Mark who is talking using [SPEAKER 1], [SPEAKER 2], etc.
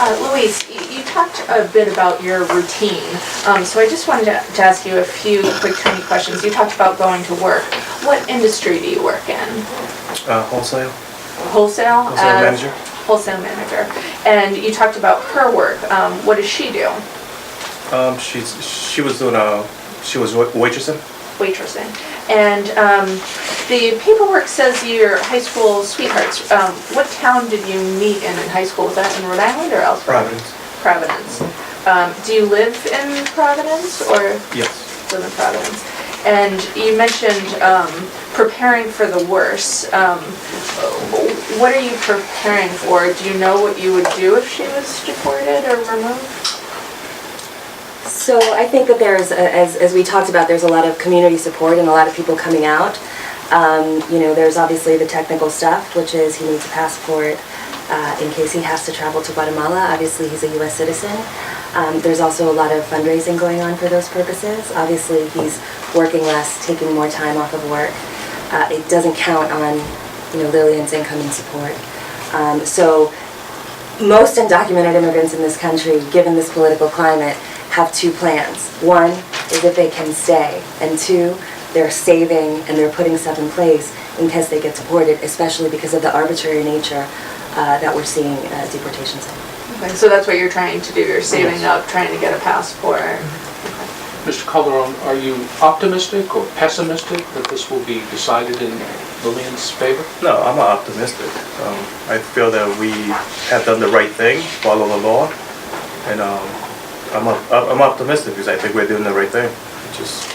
[SPEAKER 1] Louise, you talked a bit about your routine, so I just wanted to ask you a few quick tiny questions. You talked about going to work. What industry do you work in?
[SPEAKER 2] Wholesale.
[SPEAKER 1] Wholesale?
[SPEAKER 2] Wholesale manager.
[SPEAKER 1] Wholesale manager. And you talked about her work. What does she do?
[SPEAKER 2] She was waitressing.
[SPEAKER 1] Waitressing. And the paperwork says you're high school sweethearts. What town did you meet in high school? Was that in Rhode Island or elsewhere?
[SPEAKER 2] Providence.
[SPEAKER 1] Providence. Do you live in Providence or?
[SPEAKER 2] Yes.
[SPEAKER 1] Live in Providence. And you mentioned preparing for the worst. What are you preparing for? Do you know what you would do if she was deported or removed?
[SPEAKER 3] So I think that there's, as we talked about, there's a lot of community support and a lot of people coming out. There's obviously the technical stuff, which is he needs a passport in case he has to travel to Guatemala. Obviously, he's a U.S. citizen. There's also a lot of fundraising going on for those purposes. Obviously, he's working less, taking more time off of work. It doesn't count on, Lilian's income and support. So most undocumented immigrants in this country, given this political climate, have two plans. One is if they can stay, and two, they're saving and they're putting stuff in place in case they get deported, especially because of the arbitrary nature that we're seeing deportations in.
[SPEAKER 1] Okay, so that's what you're trying to do. You're saving up, trying to get a passport.
[SPEAKER 4] Mr. Calderon, are you optimistic or pessimistic that this will be decided in Lilian's favor?
[SPEAKER 2] No, I'm optimistic. I feel that we have done the right thing, follow the law, and I'm optimistic because I think we're doing the right thing. Just